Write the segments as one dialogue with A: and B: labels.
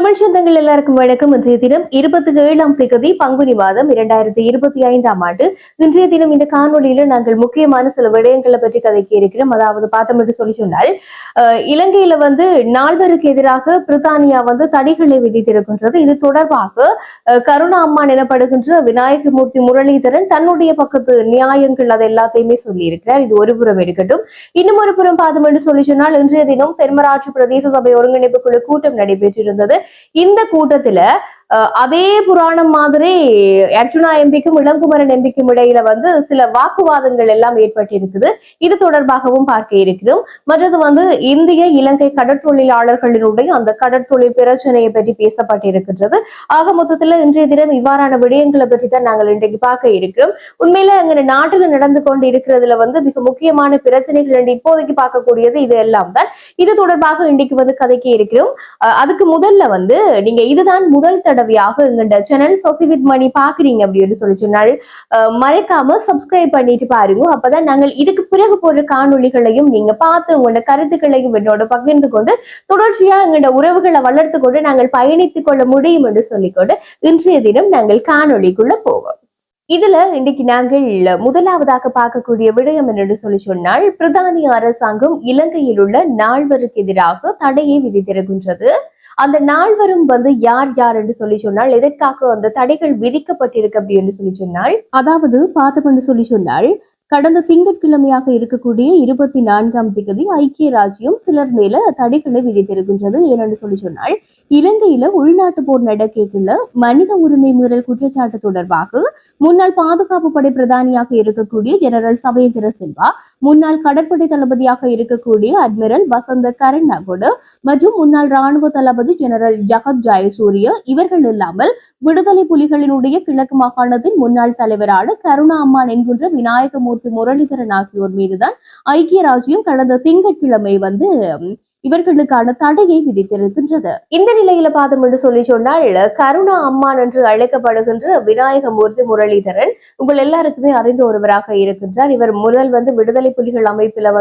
A: தமிழ் சொந்தங்கள் எல்லாருக்கும் வணக்கம். இன்றைய தினம் 27ஆம் தேதி பங்குனி மாதம் 2025ஆம் ஆண்டு. இன்றைய தினம் இந்த காணொலியில நாங்கள் முக்கியமான சில விடயங்களை பற்றி கதைக்க இருக்கிறோம். அதாவது பார்த்தோம் என்று சொல்லி சொன்னால், இலங்கையில நால்வருக்கு எதிராக பிரித்தானியா தடைகளை விதித்திருக்கின்றது. இது தொடர்பாக கருணா அம்மான் எனப்படுகின்ற விநாயகமூர்த்தி முரளிதரன் தன்னுடைய பக்கத்து நியாயங்கள் அதை எல்லாத்தையுமே சொல்லி இருக்கிறார். இது ஒரு புறம் இருக்கட்டும். இன்னும் ஒரு புறம் பார்த்தோம் என்று சொல்லி சொன்னால், இன்றைய தினம் தென்மராட்சி பிரதேச சபை ஒருங்கிணைப்பு குழு கூட்டம் நடைபெற்றிருந்தது. இந்த கூட்டத்துல அதே புராணம் மாதிரி அர்ச்சுனா எம்பிக்கும் இளங்குமரன் எம்பிக்கும் இடையில சில வாக்குவாதங்கள் எல்லாம் ஏற்பட்டிருக்குது. இது தொடர்பாகவும் பார்க்க இருக்கிறோம். மற்றது இந்திய இலங்கை கடற்தொழிலாளர்களினுடைய அந்த கடற்தொழில் பிரச்சனையை பற்றி பேசப்பட்டிருக்கின்றது. ஆக மொத்தத்துல இன்றைய தினம் இவ்வாறான விடயங்களை பற்றி தான் நாங்கள் இன்றைக்கு பார்க்க இருக்கிறோம். உண்மையில அங்க நாட்டுல நடந்து கொண்டு இருக்கிறதுல மிக முக்கியமான பிரச்சனைகள் என்று இப்போதைக்கு பார்க்கக்கூடியது இது எல்லாம் தான். இது தொடர்பாக இன்றைக்கு கதைக்க இருக்கிறோம். அதுக்கு முதல்ல நீங்க இதுதான் முதல் தடவையாக எங்க சேனல் சொசி வித் மணி பாக்குறீங்க அப்படின்னு சொல்லி சொன்னால் மறக்காம சப்ஸ்கிரைப் பண்ணிட்டு பாருங்க. அப்பதான் நாங்கள் இதுக்கு பிறகு போடுற காணொலிகளையும் நீங்க பார்த்து உங்களோட கருத்துக்களையும் என்னோட பகிர்ந்து கொண்டு தொடர்ச்சியா எங்களோட உறவுகளை வளர்த்து கொண்டு நாங்கள் பயணித்துக் கொள்ள முடியும் என்று சொல்லிக்கொண்டு இன்றைய தினம் நாங்கள் காணொலிக்குள்ள போவோம். இதுல இன்னைக்கு நாங்கள் முதலாவதாக பார்க்கக்கூடிய விடயம் என்று சொல்லி சொன்னால், பிரதானி அரசாங்கம் இலங்கையில் உள்ள நால்வருக்கு எதிராக தடையை விதித்திருக்கின்றது. அந்த நால்வரும் யார் யார் என்று சொல்லி சொன்னால், எதற்காக அந்த தடைகள் விதிக்கப்பட்டிருக்கு அப்படின்னு சொல்லி சொன்னால், அதாவது பார்த்தோம் என்று சொல்லி சொன்னால், கடந்த திங்கட்கிழமையாக இருக்கக்கூடிய 24ஆம் தேதி ஐக்கிய ராஜ்யம் சிலர் மேல தடைகளை விதித்திருக்கின்றது. ஏனென்று சொல்லி சொன்னால், இலங்கையில உள்நாட்டு போர் நடக்கல மனித உரிமை மீறல் குற்றச்சாட்டு தொடர்பாக முன்னாள் பாதுகாப்பு படை பிரதானியாக இருக்கக்கூடிய ஜெனரல் சவேந்திர சில்வா, முன்னாள் கடற்படை தளபதியாக இருக்கக்கூடிய அட்மிரல் வசந்த கரண்ணாகொடு மற்றும் முன்னாள் ராணுவ தளபதி ஜெனரல் ஜகத் ஜெயசூரிய இவர்கள் இல்லாமல் விடுதலை புலிகளினுடைய கிழக்கு மாகாணத்தின் முன்னாள் தலைவரான கருணா அம்மான் என்கின்ற விநாயகமூர்த்தி முரளிதரன் ஆகியோர் மீதுதான் ஐக்கிய ராஜ்யம் கடந்த திங்கட்கிழமை இவர்களுக்கான தடையை விதித்திருக்கின்றது. இந்த நிலையில பார்த்தோம் என்று சொல்லி சொன்னால், கருணா அம்மான் என்று அழைக்கப்படுகின்ற விநாயகமூர்த்தி முரளிதரன் உங்கள் எல்லாருக்குமே அறிந்த ஒருவராக இருக்கின்றார். இவர் முதல் விடுதலை புலிகள் அமைப்பில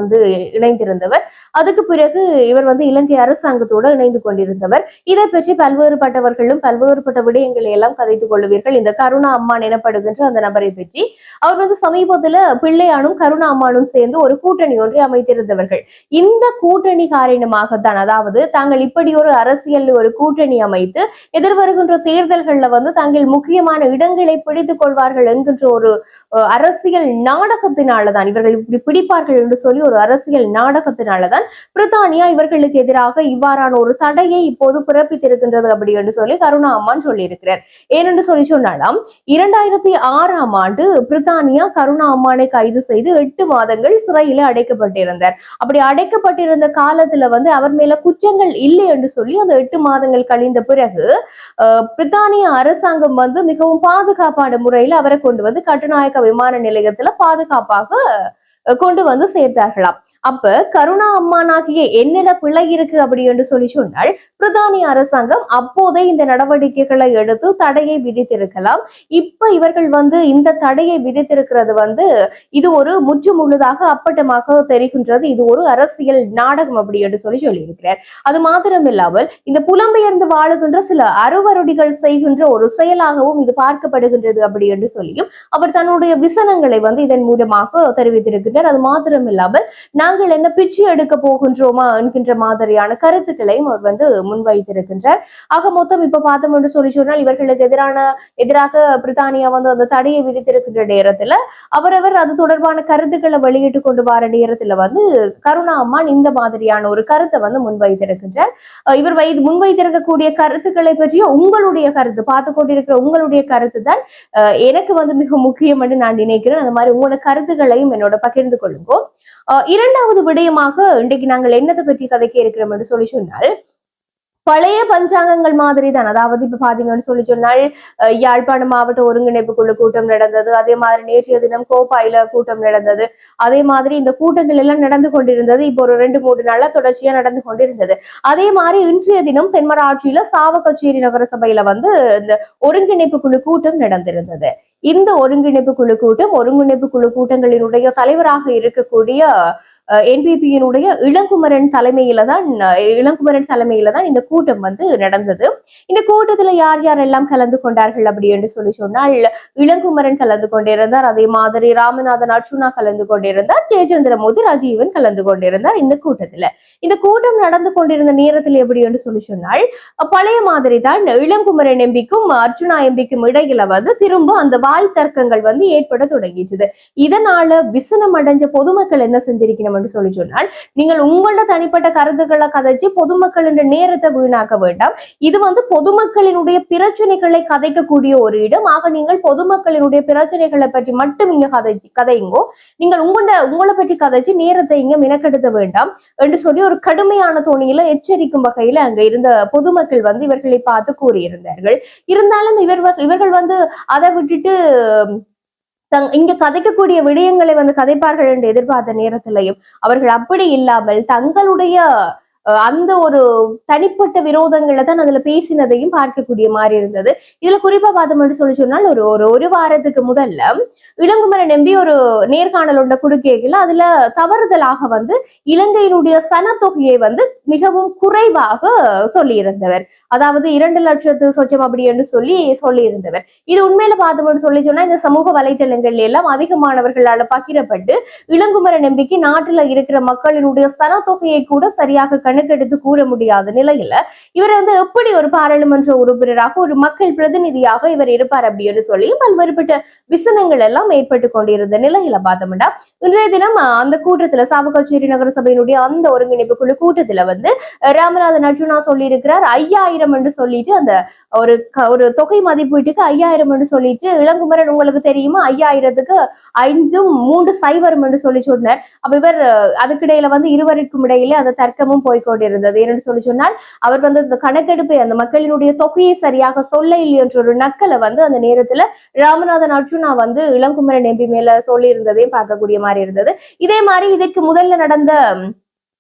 A: இணைந்திருந்தவர். அதுக்கு பிறகு இவர் இலங்கை அரசாங்கத்தோடு இணைந்து கொண்டிருந்தவர். இதை பற்றி பல்வேறுபட்டவர்களும் பல்வேறுபட்ட விடயங்களை எல்லாம் கதைத்துக் கொள்வீர்கள். இந்த கருணா அம்மான் எனப்படுகின்ற அந்த நபரை பற்றி அவர் சமீபத்துல பிள்ளையானும் கருணா அம்மானும் சேர்ந்து ஒரு கூட்டணி ஒன்றை அமைத்திருந்தவர்கள். இந்த கூட்டணி காரணம் அதாவது தாங்கள் இப்படி ஒரு அரசியல் ஒரு கூட்டணி அமைத்து எதிர்வருகின்ற தேர்தல்கள்ல தாங்கள் முக்கியமான இடங்களை பிடித்துக் கொள்வார்கள் என்கின்ற ஒரு அரசியல் நாடகத்தினாலதான் இவர்கள் இப்படி பிடிப்பார்கள் என்று சொல்லி ஒரு அரசியல் நாடகத்தினாலதான் பிரித்தானியா இவர்களுக்கு எதிராக இவ்வாறான ஒரு தடையை இப்போது பிறப்பித்திருக்கின்றது அப்படி என்று சொல்லி கருணா அம்மான் சொல்லி இருக்கிறார். ஏனென்று சொல்லி சொன்னாலாம், 2006ஆம் ஆண்டு பிரித்தானியா கருணா அம்மானை கைது செய்து 8 மாதங்கள் சிறையில அடைக்கப்பட்டிருந்தார். அப்படி அடைக்கப்பட்டிருந்த காலத்துல அவர் மேல குற்றங்கள் இல்லை என்று சொல்லி அந்த 8 மாதங்கள் கழிந்த பிறகு பிரித்தானிய அரசாங்கம் மிகவும் பாதுகாப்பான முறையில் அவரை கொண்டு கட்டுநாயக்க விமான நிலையத்துல பாதுகாப்பாக கொண்டு சேர்த்தார்களாம். அப்ப கருணா அம்மானாகிய என்னில பிழை இருக்கு அப்படி என்று சொல்லி சொன்னால், பிரித்தானிய அரசாங்கம் அப்போதே இந்த நடவடிக்கைகளை எடுத்து தடையை விதித்திருக்கலாம். இப்ப இவர்கள் இந்த தடையை விதித்திருக்கிறது இது ஒரு முற்று முழுதாக அப்பட்டமாக தெரிகின்றது. இது ஒரு அரசியல் நாடகம் அப்படி என்று சொல்லி சொல்லியிருக்கிறார். அது மாத்திரமில்லாமல் இந்த புலம்பெயர்ந்து வாழுகின்ற சில அறுவருடிகள் செய்கின்ற ஒரு செயலாகவும் இது பார்க்கப்படுகின்றது அப்படி என்று சொல்லியும் அவர் தன்னுடைய விசனங்களை இதன் மூலமாக தெரிவித்திருக்கிறார். அது மாத்திரமில்லாமல் நாங்கள் என்ன பிச்சை எடுக்க போகின்றோமா என்கின்ற மாதிரியான கருத்துக்களையும் அவர் முன்வைத்திருக்கின்றார். ஆக மொத்தம் இப்ப பார்த்தோம் என்று சொல்லி சொன்னால், இவர்களுக்கு எதிராக பிரித்தானியா அந்த தடையை விதித்திருக்கின்ற நேரத்துல அவரவர் அது தொடர்பான கருத்துக்களை வெளியிட்டு கொண்டு வர நேரத்துல கருணா அம்மான் இந்த மாதிரியான ஒரு கருத்தை முன்வைத்திருக்கின்றார். இவர் முன்வைத்திருக்கக்கூடிய கருத்துக்களை பற்றிய உங்களுடைய கருத்து பார்த்து கொண்டிருக்கிற உங்களுடைய கருத்து தான் எனக்கு மிக முக்கியம் என்று நான் நினைக்கிறேன். அந்த மாதிரி உங்களோட கருத்துக்களையும் என்னோட பகிர்ந்து கொள்ளுங்க. இரண்டாவது விடயமாக இன்றைக்கு நாங்கள் என்னத்தை பற்றி கதைக்க இருக்கிறோம் என்று சொல்லி சொன்னால், பழைய பஞ்சாங்கங்கள் மாதிரி தான். அதாவது இப்ப பாத்தீங்கன்னு சொல்லி சொன்னால், யாழ்ப்பாண மாவட்ட ஒருங்கிணைப்பு குழு கூட்டம் நடந்தது. அதே மாதிரி நேற்றைய தினம் கோப்பாயில கூட்டம் நடந்தது. அதே மாதிரி இந்த கூட்டங்கள் எல்லாம் நடந்து கொண்டிருந்தது. இப்போ ஒரு 2-3 நாளா தொடர்ச்சியா நடந்து கொண்டிருந்தது. அதே மாதிரி இன்றைய தினம் தென்மராட்சியில சாவகச்சேரி நகர சபையில இந்த ஒருங்கிணைப்பு குழு கூட்டம் நடந்திருந்தது. இந்த ஒருங்கிணைப்பு குழு கூட்டங்களினுடைய தலைவராக இருக்கக்கூடிய என்பிபியினுடைய இளங்குமரன் தலைமையில தான் இந்த கூட்டம் வந்து நடந்தது. இந்த கூட்டத்துல யார் யாரெல்லாம் கலந்து கொண்டார்கள் அப்படி என்று சொன்னால் இளங்குமரன் கலந்து கொண்டிருந்தார். அதே மாதிரி ராமநாதன் அர்ச்சுனா கலந்து கொண்டிருந்தார். ஜெயச்சந்திரமூர்த்தி ராஜீவன் கலந்து கொண்டிருந்தார் இந்த கூட்டத்துல. இந்த கூட்டம் நடந்து கொண்டிருந்த நேரத்தில் எப்படி என்று சொன்னால் பழைய மாதிரி தான் இளங்குமரன் எம்பிக்கும் அர்ச்சுனா எம்பிக்கும் இடையில வந்து திரும்ப அந்த வாய் தர்க்கங்கள் வந்து ஏற்பட தொடங்கிச்சது. இதனால விசனம் அடைஞ்ச பொதுமக்கள் என்ன செஞ்சிருக்கணும் என்று சொன்னால், நீங்கள் உங்களோட தனிப்பட்ட கருத்துக்களை கதைச்சு பொதுமக்களின் நேரத்தை வீணாக்க வேண்டாம். இது வந்து பொதுமக்களினுடைய பிரச்சனைகளை கதைக்கக்கூடிய ஒரு இடம். ஆக நீங்கள் பொதுமக்களினுடைய பிரச்சனைகளை பற்றி மட்டும் இங்க கதைங்கோ. நீங்கள் உங்களை பற்றி கதைச்சு நேரத்தை இங்க மினக்கெடுத்த வேண்டாம் என்று சொல்லி ஒரு கடுமையான தோணியில எச்சரிக்கும் வகையில அங்க இருந்த பொதுமக்கள் வந்து இவர்களை பார்த்து கூறியிருந்தார்கள். இருந்தாலும் இவர்கள் வந்து அதை விட்டுட்டு இங்க கதைக்கக்கூடிய விடயங்களை வந்து கதைப்பார்கள் என்று எதிர்பார்த்த நேரத்திலையும் அவர்கள் அப்படி இல்லாமல் தங்களுடைய அந்த ஒரு தனிப்பட்ட விரோதங்களை தான் அதுல பேசினதையும் பார்க்கக்கூடிய மாதிரி இருந்தது. இதுல குறிப்பா பார்த்தோம் என்று சொன்னால் ஒரு வாரத்துக்கு முதல்ல இளங்குமரன் நம்பி ஒரு நேர்காணல் ஒன்றை கொடுக்கல. அதுல தவறுதலாக வந்து இலங்கையினுடைய சனத்தொகையை வந்து மிகவும் குறைவாக சொல்லியிருந்தவர். அதாவது 2 லட்சத்து சொச்சம் அப்படி என்று சொல்லி இருந்தவர். இது உண்மையில பார்த்தோம்னு சொன்னா இந்த சமூக வலைத்தளங்கள்ல எல்லாம் அதிகமானவர்களால் பகிரப்பட்டு இளங்குமரன் நம்பிக்கை நாட்டுல இருக்கிற மக்களினுடைய சனத்தொகையை கூட சரியாக கணக்கெடுத்து கூற முடியாத நிலையில இவர் வந்து எப்படி ஒரு பாராளுமன்ற உறுப்பினராக ஒரு மக்கள் பிரதிநிதியாக இவர் இருப்பார் அப்படின்னு சொல்லி பல்வேறுபட்ட விசனங்கள் எல்லாம் ஏற்பட்டு கொண்டிருந்த நிலையில பார்த்தோம்னா இன்றைய தினம் அந்த கூட்டத்துல சாவகச்சேரி நகர சபையினுடைய அந்த ஒருங்கிணைப்பு குழு கூட்டத்துல வந்து ராமநாதன் அர்ஜுனா சொல்லி இருக்கிறார் 5000 என்று சொல்லிட்டு அந்த ஒரு தொகை மதிப்பீட்டுக்கு 5000 என்று சொல்லிட்டு இளங்குமரன் உங்களுக்கு தெரியுமா 5000க்கு 5 3 0 என்று சொல்லி சொன்னார். அப்ப இவர் அதுக்கிடையில வந்து இருவருக்கும் இடையிலே அந்த தர்க்கமும் போய்கொண்டிருந்தது. என்று சொல்லி சொன்னால் அவர் வந்து அந்த கணக்கெடுப்பை அந்த மக்களினுடைய தொகையை சரியாக சொல்ல இல்லை என்ற ஒரு நக்கலை வந்து அந்த நேரத்துல ராமநாதன் அர்ஜுனா வந்து இளங்குமரன் எம்பி மேல சொல்லி இருந்ததையும் பார்க்கக்கூடிய மாதிரி இருந்தது. இதே மாதிரி இதற்கு முதல்ல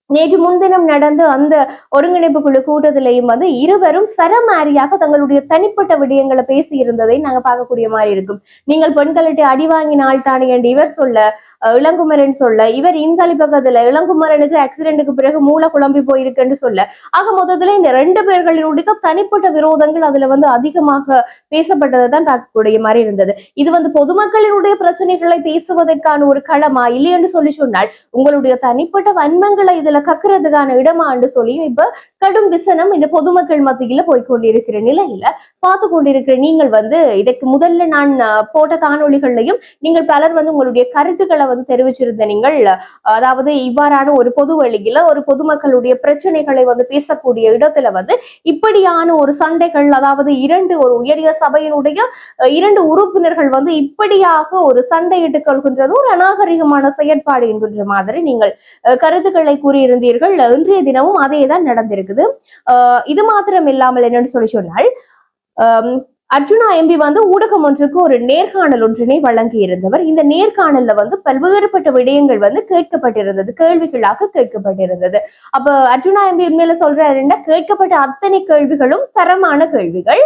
A: நேற்று முன்தினம் நடந்த அந்த ஒருங்கிணைப்பு குழு கூட்டத்திலையும் வந்து இருவரும் சரமாரியாக தங்களுடைய தனிப்பட்ட விடயங்களை பேசி இருந்ததை நாங்க பார்க்கக்கூடிய மாதிரி இருக்கும். நீங்கள் பெண்களிட்டு அடி வாங்கினால் தானே என்று இவர் சொல்ல, இளங்குமரன் சொல்ல, இவர் இன்காலி பக்கத்துல இளங்குமரனுக்கு ஆக்சிடென்ட்டுக்கு பிறகு மூளை குழம்பி போயிருக்குன்னு சொல்ல, ஆக மொத்தத்துல இந்த 2 பேர்களினுடைய தனிப்பட்ட விரோதங்கள் அதுல வந்து அதிகமாக பேசப்பட்டதை தான் பார்க்கக்கூடிய மாதிரி இருந்தது. இது வந்து பொதுமக்களினுடைய பிரச்சனைகளை பேசுவதற்கான ஒரு களமா இல்லை என்று சொல்லி சொன்னால் உங்களுடைய தனிப்பட்ட வன்மங்களை இதுல கக்குறதுக்கான இடமான்னு சொல்லி இப்ப கடும் விசனம் இந்த பொதுமக்கள் மத்தியில போய்கொண்டிருக்கிற நிலையில பார்த்து கொண்டிருக்கிற நீங்கள் வந்து இதற்கு முதல்ல நான் போட்ட காணொளிகள்லையும் நீங்கள் பலர் வந்து உங்களுடைய கருத்துக்களை வந்து தெரிவிச்சிருந்த நீங்கள் அதாவது இவ்வாறான ஒரு பொது வழியில ஒரு பொதுமக்களுடைய பிரச்சனைகளை வந்து பேசக்கூடிய இடத்துல வந்து இப்படியான ஒரு சண்டைகள், அதாவது ஒரு உயரிய சபையினுடைய 2 உறுப்பினர்கள் வந்து இப்படியாக ஒரு சண்டையிட்டுக் கொள்கின்றது ஒரு அநாகரிகமான செயற்பாடு என்கின்ற மாதிரி நீங்கள் கருத்துக்களை கூறியிருந்தீர்கள். இன்றைய தினமும் அதே தான் நடந்திருக்குது. இது மாத்திரம் இல்லாமல் என்னன்னு சொல்லி சொன்னால் அர்ஜுனா எம்பி வந்து ஊடகம் ஒன்றுக்கு ஒரு நேர்காணல் ஒன்றினை வழங்கி இருந்தவர். இந்த நேர்காணல்ல வந்து பல்வேறுபட்ட விடயங்கள் வந்து கேட்கப்பட்டிருந்தது, கேள்விகளாக கேட்கப்பட்டிருந்தது. அப்ப அர்ஜுனா எம்பி உண்மையில சொல்றாருன்னா கேட்கப்பட்ட அத்தனை கேள்விகளும் தரமான கேள்விகள்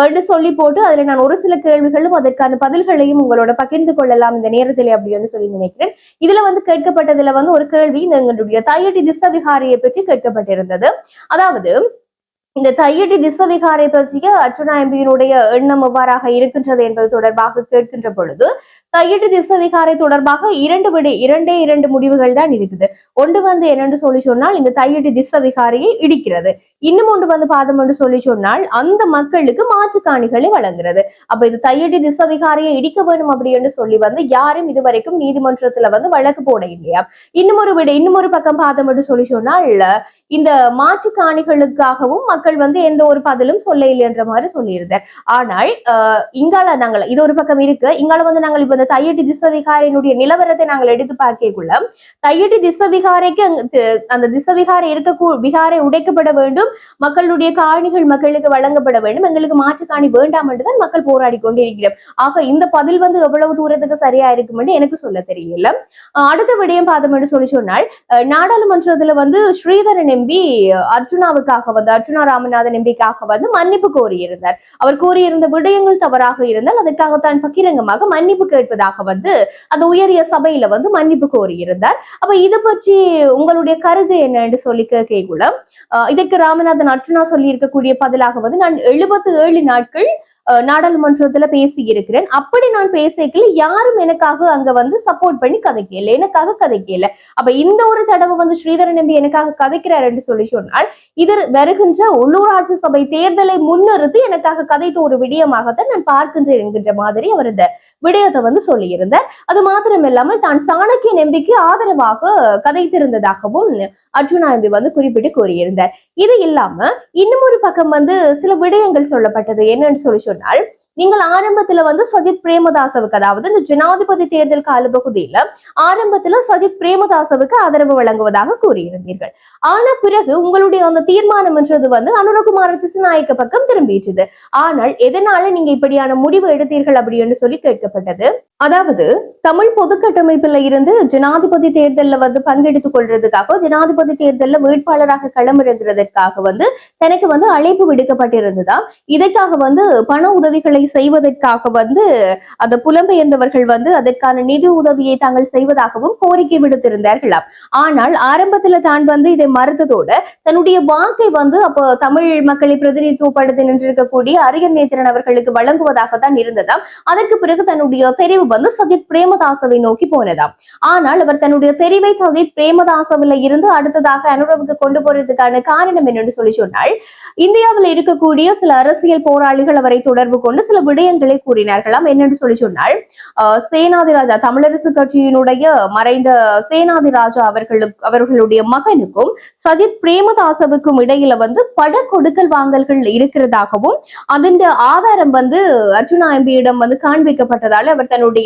A: என்று சொல்லி போட்டு அதுல நான் ஒரு சில கேள்விகளும் அதற்கான பதில்களையும் உங்களோட பகிர்ந்து கொள்ளலாம் இந்த நேரத்தில் அப்படின்னு சொல்லி நினைக்கிறேன். இதுல வந்து கேட்கப்பட்டதுல வந்து ஒரு கேள்வி எங்களுடைய தையடி திசவிகாரியை பற்றி கேட்கப்பட்டிருந்தது. அதாவது இந்த தையடி திசவிகாரை பற்றிய அர்ச்சுனா எம்பியினுடைய எண்ணம் எவ்வாறாக இருக்கின்றது என்பது தொடர்பாக கேட்கின்ற பொழுது தையடி திசவிகாரை தொடர்பாக 2 முடிவுகள் தான் இருக்குது. ஒன்று வந்து என்னென்று சொல்லி சொன்னால் இந்த தையடி திசவிகாரையை இடிக்கிறது. இன்னும் ஒன்று வந்து பாதம் என்று சொல்லி சொன்னால் அந்த மக்களுக்கு மாற்றுக்காணிகளை வழங்குறது. அப்ப இது தையடி திசவிகாரையை இடிக்க வேணும் அப்படி என்று சொல்லி வந்து யாரும் இதுவரைக்கும் நீதிமன்றத்துல வந்து வழக்கு போட இல்லையா. இன்னும் ஒரு பக்கம் பாதம் என்று சொல்லி சொன்னால் இந்த மாற்றுக்காணிகளுக்காகவும் மக்கள் வந்து எந்த ஒரு பதிலும் சொல்ல இல்லை என்ற மாதிரி சொல்லியிருந்தார். ஆனால் இங்கால நாங்கள் இது ஒரு பக்கம் இருக்கு. இங்கால வந்து நாங்கள் இப்ப இந்த தையடி திசவிகாரையினுடைய நிலவரத்தை நாங்கள் எடுத்து பார்க்கக்குள்ள தையடி திசவிகாரைக்கு அந்த திசவிகாரை விகாரை உடைக்கப்பட வேண்டும், மக்களுடைய காணிகள் மக்களுக்கு வழங்கப்பட வேண்டும், எங்களுக்கு மாற்றுக்காணி வேண்டாம் என்றுதான் மக்கள் போராடி கொண்டிருக்கிறோம். ஆக இந்த பதில் வந்து எவ்வளவு தூரத்துக்கு சரியா இருக்கும் என்று எனக்கு சொல்ல தெரியல. அடுத்த விடயம் பார்த்தோம் என்று சொல்லி சொன்னால் நாடாளுமன்றத்துல வந்து ஸ்ரீதரன் எம்பி அர்ஜுனாவுக்காக வந்து அர்ஜுனா ராமநாதன் எம்பிக்காக வந்து மன்னிப்பு கோரியிருந்தார். அவர் கூறியிருந்த விடயங்கள் தவறாக இருந்தால் அதற்காக தான் பகிரங்கமாக மன்னிப்பு கேட்பது முன்வைப்பதாக வந்து அந்த உயரிய சபையில வந்து மன்னிப்பு கோரியிருந்தார். அப்ப இது பற்றி உங்களுடைய கருத்து என்ன என்று சொல்லி கேட்கல. இதற்கு ராமநாதன் அர்ச்சுனா சொல்லி இருக்கக்கூடிய பதிலாக வந்து நான் 77 நாட்கள் நாடாளுமன்றத்துல பேசி இருக்கிறேன். அப்படி நான் பேசிக்கல யாரும் எனக்காக அங்க வந்து சப்போர்ட் பண்ணி கதைக்கல, எனக்காக கதைக்கல. அப்ப இந்த ஒரு தடவை வந்து ஸ்ரீதரன் நம்பி எனக்காக கதைக்கிறார் என்று சொல்லி சொன்னால் இது வருகின்ற உள்ளூராட்சி சபை தேர்தலை முன்னிறுத்தி எனக்காக கதைத்த ஒரு விடயமாகத்தான் நான் பார்க்கின்றேன் என்கின்ற மாதிரி அவர் இந்த விடயத்தை வந்து சொல்லியிருந்தார். அது மாத்திரம் இல்லாமல் தான் சாணக்கிய நம்பிக்கை ஆதரவாக கதைத்திருந்ததாகவும் அர்ஜுனா எம்பி வந்து குறிப்பிட்டு கூறியிருந்தார். இது இல்லாம இன்னும் ஒரு பக்கம் வந்து சில விடயங்கள் சொல்லப்பட்டது. என்னன்னு சொல்லி சொன்னால் நீங்கள் ஆரம்பத்துல வந்து சஜித் பிரேமதாசவுக்கு, அதாவது இந்த ஜனாதிபதி தேர்தல் கால பகுதியில ஆரம்பத்துல சஜித் பிரேமதாசவுக்கு ஆதரவு வழங்குவதாக கூறியிருந்தீர்கள். ஆனா பிறகு உங்களுடைய அந்த தீர்மானம் என்றது வந்து அனுரகுமார திசுநாயக்க பக்கம் திரும்பிடுது. ஆனால் எதனால நீங்க இப்படியான முடிவு எடுத்தீர்கள் அப்படின்னு சொல்லி கேட்கப்பட்டது. அதாவது தமிழ் பொது கட்டமைப்புல இருந்து ஜனாதிபதி தேர்தல்ல வந்து பங்கெடுத்துக் கொள்றதுக்காக, ஜனாதிபதி தேர்தல்ல வேட்பாளராக களமிறங்குறதற்காக வந்து தனக்கு வந்து அழைப்பு விடுக்கப்பட்டிருந்ததா. இதற்காக வந்து பண உதவிகளை செய்வதற்காக வந்து அந்த புலம்பெயர்ந்தவர்கள் வந்து அதற்கான நிதி உதவியை தாங்கள் செய்வதாகவும் கோரிக்கை விடுத்திருந்தார்களாம். ஆனால் ஆரம்பத்துல தான் வந்து இதை மறுத்ததோடு தன்னுடைய வாக்கை வந்து அப்போ தமிழ் மக்களை பிரதிநிதித்துவப்படுத்தி நின்றிருக்கக்கூடிய அரியர் நேத்திரன் அவர்களுக்கு வழங்குவதாகத்தான் இருந்ததாம். அதற்கு பிறகு தன்னுடைய தெரிவு வந்து சஜித் பிரேமதாசவை நோக்கி போனதாம். ஆனால் அவர் தன்னுடைய தெரிவை சஜித் பிரேமதாசவில இருந்து அடுத்ததாக அனுரவுக்கு கொண்டு போறதுக்கான காரணம் என்னன்னு சொல்லி சொன்னால் இந்தியாவில் இருக்கக்கூடிய சில அரசியல் போராளிகள் அவரை தொடர்பு கொண்டு சில விடயங்களை கூறினார்களாம். என்னென்று சொல்லி சொன்னால் சேனாதி ராஜா, தமிழரசு கட்சியினுடைய மறைந்த சேனாதி ராஜா அவர்களுடைய மகனுக்கும் சஜித் பிரேமதாசவுக்கும் இடையில வந்து பட கொடுக்கல் வாங்கல்கள் இருக்கிறதாகவும் அதன் ஆதாரம் வந்து அர்ஜுனா எம்பியிடம் வந்து காண்பிக்கப்பட்டதால அவர் தன்னுடைய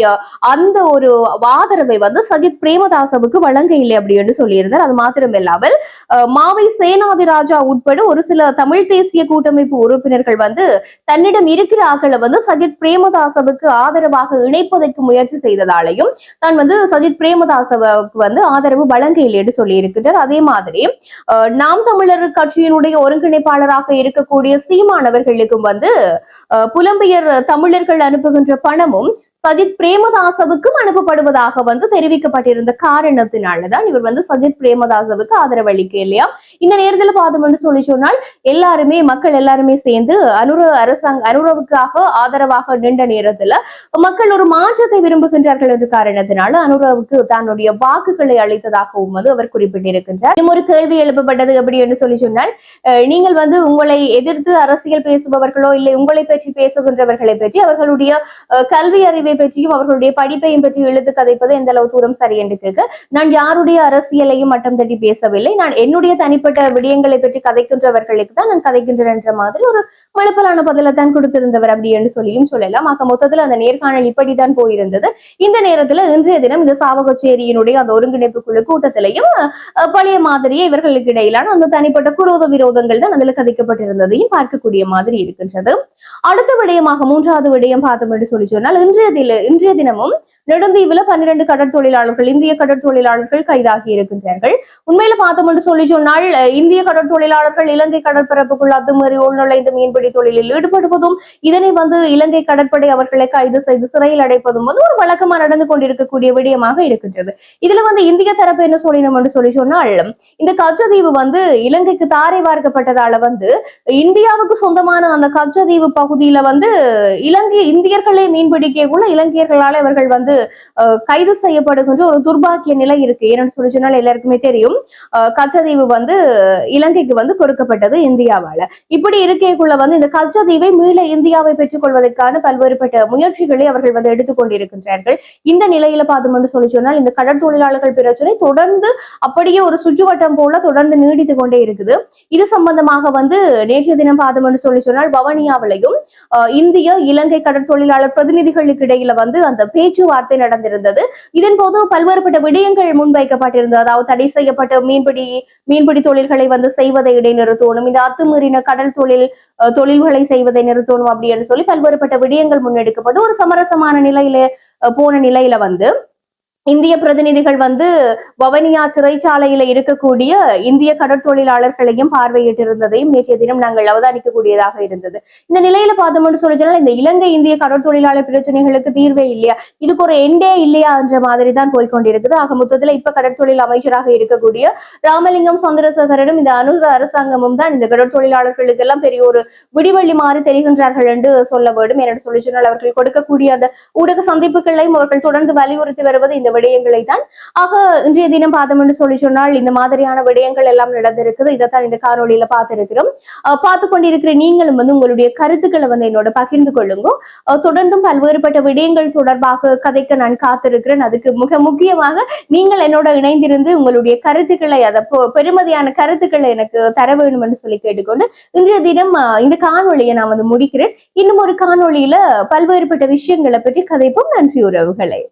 A: அந்த ஒரு ஆதரவை வந்து சஜித் பிரேமதாசவுக்கு வழங்க இல்லை அப்படின்னு சொல்லியிருந்தார். அது மாத்திரம் இல்லாமல் மாவை சேனாதி ராஜா உட்பட ஒரு சில தமிழ் தேசிய கூட்டமைப்பு உறுப்பினர்கள் வந்து தன்னிடம் இருக்கிற ஆக்களை வந்து சஜித் பிரேமதாசவுக்கு ஆதரவாக இணைப்பதற்கு முயற்சி செய்ததாலையும் தான் வந்து சஜித் பிரேமதாசவுக்கு வந்து ஆதரவு வழங்க இல்லை என்று சொல்லி இருக்கின்றார். அதே மாதிரி நாம் தமிழர் கட்சியினுடைய ஒருங்கிணைப்பாளராக இருக்கக்கூடிய சீமானவர்களுக்கும் வந்து புலம்பெயர் தமிழர்கள் அனுப்புகின்ற பணமும் சஜித் பிரேமதாசவுக்கும் அனுப்பப்படுவதாக வந்து தெரிவிக்கப்பட்டிருந்த காரணத்தினாலதான் இவர் வந்து சஜித் பிரேமதாசவுக்கு ஆதரவு அளிக்க இல்லையா. இந்த நேரத்தில் பார்த்தோம்னு சொல்லி சொன்னால் எல்லாருமே மக்கள் எல்லாருமே சேர்ந்து அனுரவுக்காக ஆதரவாக நின்ற நேரத்துல மக்கள் ஒரு மாற்றத்தை விரும்புகின்றார்கள் என்ற காரணத்தினால அனுரவுக்கு தன்னுடைய வாக்குகளை அளித்ததாகவும் வந்து அவர் குறிப்பிட்டிருக்கின்றார். ஒரு கேள்வி எழுப்பப்பட்டது எப்படி என்று சொல்லி சொன்னால் நீங்கள் வந்து உங்களை எதிர்த்து அரசியல் பேசுபவர்களோ இல்லை உங்களை பற்றி பேசுகின்றவர்களை பற்றி அவர்களுடைய கல்வி அறிவை பற்றியும் அவர்களுடைய படிப்பையும் பற்றி இழுத்து கதைப்பது எந்த அளவு தூரம் சரி என்று கேட்க, நான் யாருடைய அரசியலையும் மட்டம் தட்டி பேசவில்லை, நான் என்னுடைய தனிப்பட்ட விடயங்களை பற்றி கதைக்கின்றவர்களுக்கு தான் நான் கதைக்கின்றேன் என்ற மாதிரி ஒரு மழுப்பலான பதில தான் கொடுத்திருந்தவர் அப்படி என்று சொல்லியும் சொல்லலாம். ஆக மொத்தத்தில் அந்த நேர்காணல் இப்படித்தான் போயிருந்தது. இந்த நேரத்துல இன்றைய தினம் இந்த சாவகச்சேரியினுடைய அந்த ஒருங்கிணைப்பு குழு கூட்டத்திலையும் பழைய மாதிரியே இவர்களுக்கு இடையிலான அந்த தனிப்பட்ட குரோத விரோதங்கள் தான் அதில் கதைக்கப்பட்டிருந்ததையும் பார்க்கக்கூடிய மாதிரி இருக்கின்றது. அடுத்த விடயமாக மூன்றாவது விடயம் பார்த்தோம் என்று சொல்லி சொன்னால் இன்றைய தினமும் நெடுந்தீவுல 12 கடற்தொழிலாளர்கள், இந்திய கடற்தொழிலாளர்கள் கைதாகி இருக்கின்றார்கள். உண்மையில பார்த்தோம் என்று சொல்லி சொன்னால் இந்திய கடற்தொழிலாளர்கள் இலங்கை கடற்பரப்புக்குள் அத்துமீறி உள்நுழைந்து மீன்பிடி தொழிலில் ஈடுபடுவதும் இதனை வந்து இலங்கை கடற்படை அவர்களை கைது செய்து சிறையில் அடைப்பதும் வந்து ஒரு வழக்கமா நடந்து கொண்டிருக்கக்கூடிய விடயமாக இருக்கின்றது. இதுல வந்து இந்திய தரப்பு என்ன சொல்லணும் என்று சொல்லி சொன்னால் இந்த கச்சதீவு வந்து இலங்கைக்கு தாரை வார்க்கப்பட்டதால வந்து இந்தியாவுக்கு சொந்தமான அந்த கச்சதீவு பகுதியில வந்து இந்தியர்களை மீன்பிடிக்கக்குள்ள இலங்கையர்களால் இவர்கள் வந்து கைது செய்யப்படுகின்ற ஒரு துர்பாக்கிய நிலை இருக்கு. ஏன்னு சொல்லி சொன்னால் எல்லாருக்குமே தெரியும் கச்சதீவு வந்து இலங்கைக்கு வந்து கொடுக்கப்பட்டது இந்தியாவால. இப்படி இருக்கைக்குள்ள வந்து இந்த கச்சதீவை மீள இந்தியாவை பெற்றுக் கொள்வதற்கான பல்வேறுபட்ட முயற்சிகளை அவர்கள் வந்து எடுத்துக்கொண்டிருக்கின்றார்கள். இந்த நிலையில பார்த்தோம் என்று சொல்லி சொன்னால் இந்த கடற்தொழிலாளர்கள் பிரச்சனை தொடர்ந்து அப்படியே ஒரு சுற்றுவட்டம் போல தொடர்ந்து நீடித்து கொண்டே இருக்குது. இது சம்பந்தமாக வந்து நேற்றைய தினம் பார்த்தோம் என்று சொல்லி சொன்னால் வவனியாவிலையும் இந்திய இலங்கை கடற்தொழிலாளர் பிரதிநிதிகளுக்கு இடையில வந்து அந்த பேச்சுவார்த்தை நடந்திருந்தது. இதன் போது பல்வேறுபட்ட விடயங்கள் முன்வைக்கப்பட்டிருந்தது. அதாவது தடை செய்யப்பட்ட மீன்பிடி தொழில்களை வந்து செய்வதை இடைநிறுத்தணும், இந்த அத்துமீறின கடல் தொழில்களை செய்வதை நிறுத்தணும் அப்படின்னு சொல்லி பல்வேறுபட்ட விடயங்கள் முன்னெடுக்கப்பட்டு ஒரு சமரசமான நிலையில போன நிலையில வந்து இந்திய பிரதிநிதிகள் வந்து வவனியா சிறைச்சாலையில இருக்கக்கூடிய இந்திய கடற்தொழிலாளர்களையும் பார்வையிட்டிருந்ததையும் நேற்றைய தினம் நாங்கள் அவதானிக்கக்கூடியதாக இருந்தது. இந்த நிலையில பார்த்தோம்னு சொல்லி சொன்னால் இந்த இலங்கை இந்திய கடற்தொழிலாளர் பிரச்சனைகளுக்கு தீர்வே இல்லையா, இதுக்கு ஒரு எண்டே இல்லையா என்ற மாதிரி தான் போய்கொண்டிருக்குது. ஆக மொத்தத்துல இப்ப கடற்தொழில் அமைச்சராக இருக்கக்கூடிய ராமலிங்கம் சந்திரசேகரனும் இந்த அனுர அரசாங்கமும் தான் இந்த கடற்தொழிலாளர்களுக்கு எல்லாம் பெரிய ஒரு விடிவள்ளி மாறி தெரிகின்றார்கள் என்று சொல்ல வேண்டும். என்று சொல்லி சொன்னால் அவர்கள் கொடுக்கக்கூடிய அந்த ஊடக சந்திப்புகளையும் அவர்கள் தொடர்ந்து வலியுறுத்தி வருவது இந்த விடயங்களை தான். ஆக இன்றைய தினம் பார்த்தோம் என்று சொல்லி சொன்னால் இந்த மாதிரியான விடயங்கள் எல்லாம் நடந்திருக்குது. இதைத்தான் இந்த காணொலியில பார்த்திருக்கிறோம். பார்த்து கொண்டிருக்கிற நீங்களும் வந்து உங்களுடைய கருத்துக்களை வந்து என்னோட பகிர்ந்து கொள்ளுங்க. தொடர்ந்தும் பல்வேறுபட்ட விடயங்கள் தொடர்பாக கதைக்க நான் காத்திருக்கிறேன். அதுக்கு மிக முக்கியமாக நீங்கள் என்னோட இணைந்திருந்து உங்களுடைய கருத்துக்களை அதை பெருமதியான கருத்துக்களை எனக்கு தர வேண்டும் என்று சொல்லி கேட்டுக்கொண்டு இன்றைய தினம் இந்த காணொலியை நான் வந்து முடிக்கிறேன். இன்னும் ஒரு காணொலியில பல்வேறுபட்ட விஷயங்களை பற்றி கதைப்போம். நன்றி உறவுகளை.